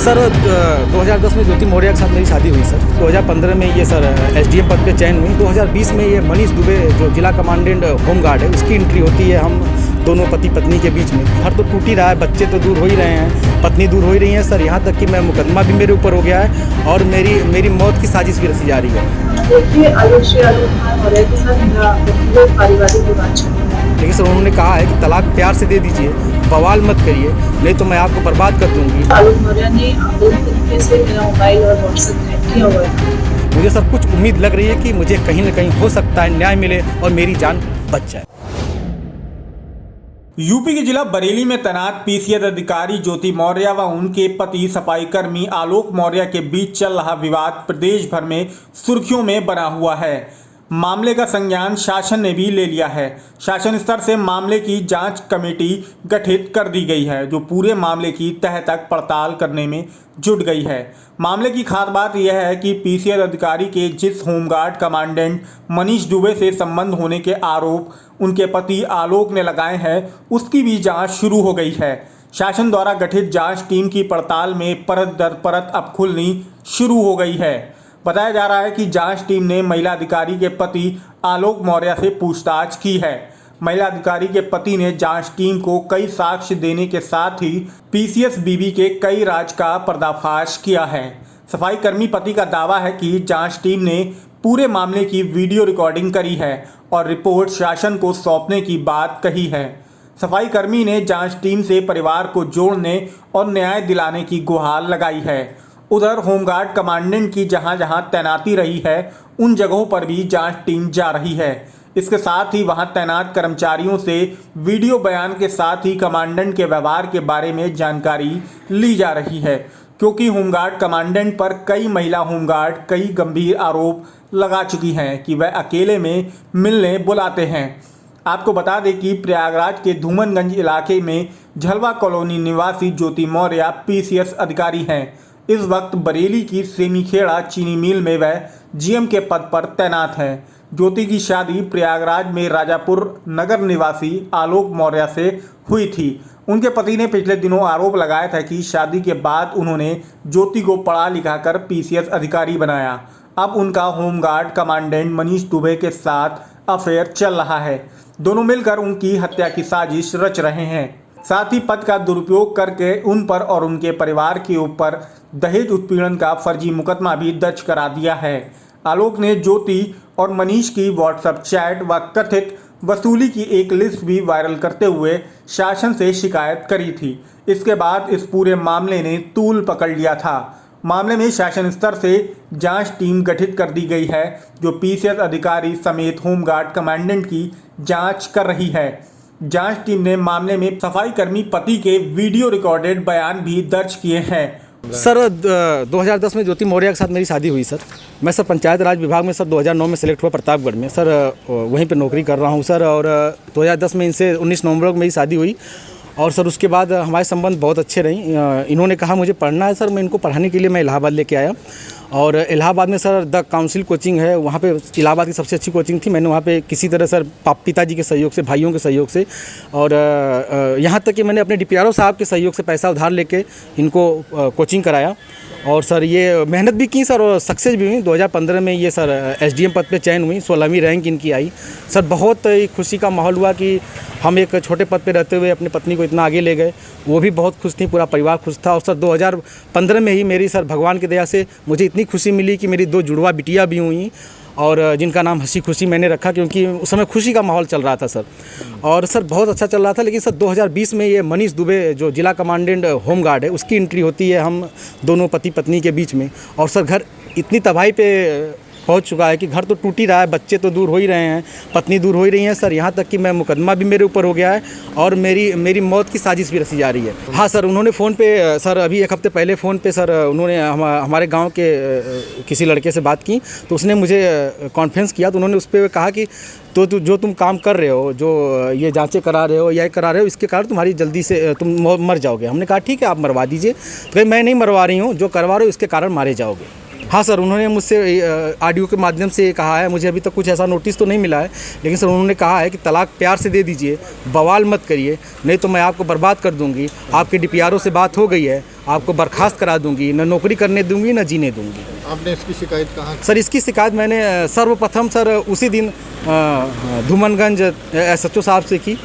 Sir 2010 में ज्योति मौर्य के साथ मेरी शादी हुई सर। 2015 में ये सर एसडीएम पद पे चयन हुई। 2020 में ये मनीष दुबे जो जिला कमांडेंट होमगार्ड है उसकी एंट्री होती है हम दोनों पति पत्नी के बीच में। घर तो टूट ही रहा है, बच्चे तो दूर हो ही रहे हैं, पत्नी दूर हो ही रही है सर। यहाँ तक कि मैं मुकदमा भी मेरे ऊपर हो गया है और मेरी मौत की साजिश भी रची जा रही है। देखिए आलोक मौर्य के साथ मेरा पारिवारिक विवाद चल रहा है। लेकिन सर उन्होंने कहा है कि तलाक प्यार से दे दीजिए, बवाल मत करिए, नहीं तो मैं आपको बर्बाद कर दूंगी। आलोक मौर्य ने आंदोलन तरीके से मेरा मोबाइल और व्हाट्सएप हैक किया हुआ है। मुझे सर कुछ उम्मीद लग रही है कि मुझे कहीं न कहीं हो सकता है न्याय मिले और मेरी जान बच जाए। यूपी के जिला बरेली में तैनात पीसीएस अधिकारी ज्योति मौर्य व उनके पति सफाई कर्मी आलोक मौर्य के बीच चल रहा विवाद प्रदेश भर में सुर्खियों में बना हुआ है। मामले का संज्ञान शासन ने भी ले लिया है। शासन स्तर से मामले की जांच कमेटी गठित कर दी गई है जो पूरे मामले की तह तक पड़ताल करने में जुट गई है। मामले की खास बात यह है कि पीसीएस अधिकारी के जिस होमगार्ड कमांडेंट मनीष दुबे से संबंध होने के आरोप उनके पति आलोक ने लगाए हैं उसकी भी जांच शुरू हो गई है। शासन द्वारा गठित जांच टीम की पड़ताल में परत दर परत अब खुलनी शुरू हो गई है। बताया जा रहा है कि जांच टीम ने महिला अधिकारी के पति आलोक मौर्य से पूछताछ की है। महिला अधिकारी के पति ने जांच टीम को कई साक्ष्य देने के साथ ही पीसीएस बीबी के कई राज का पर्दाफाश किया है। सफाई कर्मी पति का दावा है कि जांच टीम ने पूरे मामले की वीडियो रिकॉर्डिंग करी है और रिपोर्ट शासन को सौंपने की बात कही है। सफाई कर्मी ने जांच टीम से परिवार को जोड़ने और न्याय दिलाने की गुहार लगाई है। उधर होमगार्ड कमांडेंट की जहां जहां तैनाती रही है उन जगहों पर भी जांच टीम जा रही है। इसके साथ ही वहां तैनात कर्मचारियों से वीडियो बयान के साथ ही कमांडेंट के व्यवहार के बारे में जानकारी ली जा रही है, क्योंकि होमगार्ड कमांडेंट पर कई महिला होमगार्ड कई गंभीर आरोप लगा चुकी हैं कि वह अकेले में मिलने बुलाते हैं। आपको बता दें कि प्रयागराज के धूमनगंज इलाके में झलवा कॉलोनी निवासी ज्योति मौर्य पीसीएस अधिकारी हैं। इस वक्त बरेली की सेमीखेड़ा चीनी मिल में वह जीएम के पद पर तैनात हैं। ज्योति की शादी प्रयागराज में राजापुर नगर निवासी आलोक मौर्य से हुई थी। उनके पति ने पिछले दिनों आरोप लगाया था कि शादी के बाद उन्होंने ज्योति को पढ़ा लिखा कर पीसीएस अधिकारी बनाया। अब उनका होमगार्ड कमांडेंट मनीष दुबे के साथ अफेयर चल रहा है। दोनों मिलकर उनकी हत्या की साजिश रच रहे हैं। साथ ही पद का दुरुपयोग करके उन पर और उनके परिवार के ऊपर दहेज उत्पीड़न का फर्जी मुकदमा भी दर्ज करा दिया है। आलोक ने ज्योति और मनीष की व्हाट्सएप चैट व कथित वसूली की एक लिस्ट भी वायरल करते हुए शासन से शिकायत करी थी। इसके बाद इस पूरे मामले ने तूल पकड़ लिया था। मामले में शासन स्तर से जांच टीम गठित कर दी गई है जो पीसीएस अधिकारी समेत होमगार्ड कमांडेंट की जांच कर रही है। जांच टीम ने मामले में सफाई कर्मी पति के वीडियो रिकॉर्डेड बयान भी दर्ज किए हैं। सर 2010 में ज्योति मौर्य के साथ मेरी शादी हुई सर। मैं सर पंचायत राज विभाग में सर 2009 में सेलेक्ट हुआ प्रतापगढ़ में सर, वहीं पे नौकरी कर रहा हूँ सर। और 2010 में इनसे 19 नवंबर को मेरी शादी हुई और सर उसके बाद हमारे संबंध बहुत अच्छे रही। इन्होंने कहा मुझे पढ़ना है सर, मैं इनको पढ़ाने के लिए मैं इलाहाबाद लेके आया और इलाहाबाद में सर द काउंसिल कोचिंग है, वहाँ पे इलाहाबाद की सबसे अच्छी कोचिंग थी। मैंने वहाँ पे किसी तरह सर पिताजी के सहयोग से, भाइयों के सहयोग से और यहाँ तक कि मैंने अपने डीपीआरओ साहब के सहयोग से पैसा उधार लेके इनको कोचिंग कराया और सर ये मेहनत भी की सर और सक्सेस भी हुई। 2015 में ये सर एसडीएम पद पे चयन हुई, 16वीं रैंक इनकी आई। सर बहुत खुशी का माहौल हुआ कि हम एक छोटे पद पे रहते हुए अपनी पत्नी को इतना आगे ले गए। वो भी बहुत खुश थी, पूरा परिवार खुश था। और सर 2015 में ही मेरी सर भगवान की दया से मुझे इतनी खुशी मिली कि मेरी 2 जुड़वा बिटिया भी हुई और जिनका नाम हंसी खुशी मैंने रखा, क्योंकि उस समय खुशी का माहौल चल रहा था सर। और सर बहुत अच्छा चल रहा था। लेकिन सर 2020 में ये मनीष दुबे जो जिला कमांडेंट होमगार्ड है उसकी एंट्री होती है हम दोनों पति पत्नी के बीच में और सर घर इतनी तबाही पे पहुंच चुका है कि घर तो टूट ही रहा है, बच्चे तो दूर हो ही रहे हैं, पत्नी दूर हो ही रही हैं सर। यहाँ तक कि मैं मुकदमा भी मेरे ऊपर हो गया है और मेरी मौत की साजिश भी रची जा रही है। हाँ सर, उन्होंने फ़ोन पे सर अभी 1 हफ्ते पहले फ़ोन पे सर उन्होंने हमारे गांव के किसी लड़के से बात की तो उसने मुझे कॉन्फ्रेंस किया तो उन्होंने उस पर कहा कि तो जो तुम काम कर रहे हो, जो ये जाँचें करा रहे हो, यह करा रहे हो, इसके कारण तुम्हारी जल्दी से तुम मर जाओगे। हमने कहा ठीक है आप मरवा दीजिए। तो कहीं मैं नहीं मरवा रही हूँ, जो करवा रहे हो इसके कारण मारे जाओगे। हाँ सर, उन्होंने मुझसे ऑडियो के माध्यम से कहा है, मुझे अभी तक कुछ ऐसा नोटिस तो नहीं मिला है, लेकिन सर उन्होंने कहा है कि तलाक प्यार से दे दीजिए, बवाल मत करिए, नहीं तो मैं आपको बर्बाद कर दूंगी। आपके DPRO से बात हो गई है, आपको बर्खास्त करा दूंगी, न नौकरी करने दूंगी न जीने दूंगी। आपने इसकी शिकायत कहाँ की? सर इसकी शिकायत मैंने सर्वप्रथम सर उसी दिन धूमनगंज SHO साहब से की।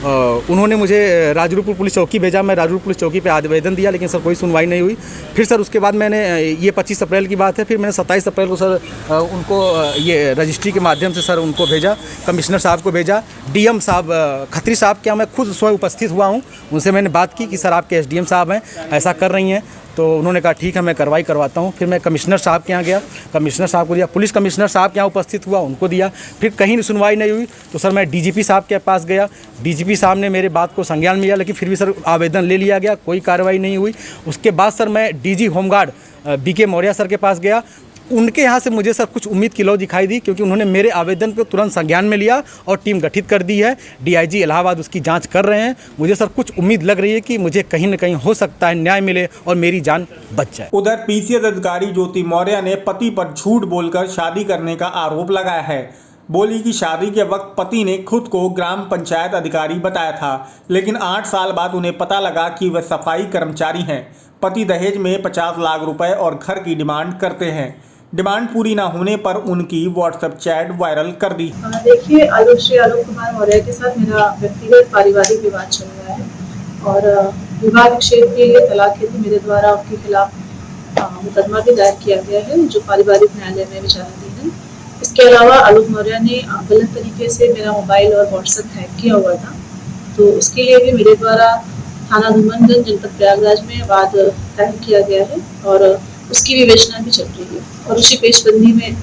उन्होंने मुझे राजरूपुर पुलिस चौकी भेजा, मैं राजरूपुर पुलिस चौकी पे आवेदन दिया, लेकिन सर कोई सुनवाई नहीं हुई। फिर सर उसके बाद मैंने ये 25 अप्रैल की बात है, फिर मैंने 27 अप्रैल को सर उनको ये रजिस्ट्री के माध्यम से सर उनको भेजा, कमिश्नर साहब को भेजा, DM साहब खत्री साहब के यहाँ मैं खुद स्वयं उपस्थित हुआ हूँ। उनसे मैंने बात की कि सर आपके SDM साहब हैं, ऐसा कर रही हैं, तो उन्होंने कहा ठीक है मैं कार्रवाई करवाता हूँ। फिर मैं कमिश्नर साहब के यहाँ गया, कमिश्नर साहब को दिया, पुलिस कमिश्नर साहब के यहाँ उपस्थित हुआ, उनको दिया। फिर कहीं सुनवाई नहीं हुई तो सर मैं DGP साहब के पास गया, DGP साहब ने मेरे बात को संज्ञान में लिया, लेकिन फिर भी सर आवेदन ले लिया गया, कोई कार्रवाई नहीं हुई। उसके बाद सर मैं DG home guard BK Maurya sir के पास गया। उनके यहाँ से मुझे सर कुछ उम्मीद की लौ दिखाई दी, क्योंकि उन्होंने मेरे आवेदन को तुरंत संज्ञान में लिया और टीम गठित कर दी है। DIG इलाहाबाद उसकी जांच कर रहे हैं। मुझे सर कुछ उम्मीद लग रही है कि मुझे कहीं न कहीं हो सकता है न्याय मिले और मेरी जान बच जाए। उधर PCS अधिकारी ज्योति मौर्य ने पति पर झूठ बोलकर शादी करने का आरोप लगाया है। बोली कि शादी के वक्त पति ने खुद को ग्राम पंचायत अधिकारी बताया था, लेकिन 8 साल बाद उन्हें पता लगा कि वह सफाई कर्मचारी हैं। पति दहेज में 50 लाख रुपए और घर की डिमांड करते हैं। डिमांड पूरी ना होने पर उनकी WhatsApp चैट वायरल कर दी। देखिए, श्री आलोक कुमार मौर्य के साथ मेरा व्यक्तिगत पारिवारिक विवाद चल रहा है और विवाह विच्छेद के लिए तलाक हेतु मेरे द्वारा उनके खिलाफ मुकदमा भी दायर किया गया है, जो पारिवारिक न्यायालय में विचाराधीन है। इसके अलावा आलोक मौर्य ने गलत तरीके से मेरा मोबाइल और WhatsApp हैक किया हुआ था, तो उसके लिए भी मेरे द्वारा थाना धूमनगंज जनपद प्रयागराज में वाद दायर किया गया है और उसकी विवेचना भी चल रही है और उसी पेशबंदी में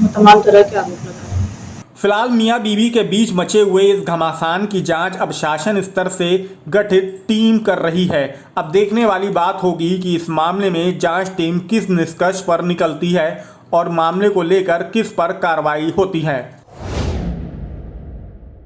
तमाम तरह के आरोप लगा रहे हैं। फिलहाल मियां बीवी के बीच मचे हुए इस घमासान की जांच अब शासन स्तर से गठित टीम कर रही है। अब देखने वाली बात होगी कि इस मामले में जांच टीम किस निष्कर्ष पर निकलती है और मामले को लेकर किस पर कार्रवाई होती है।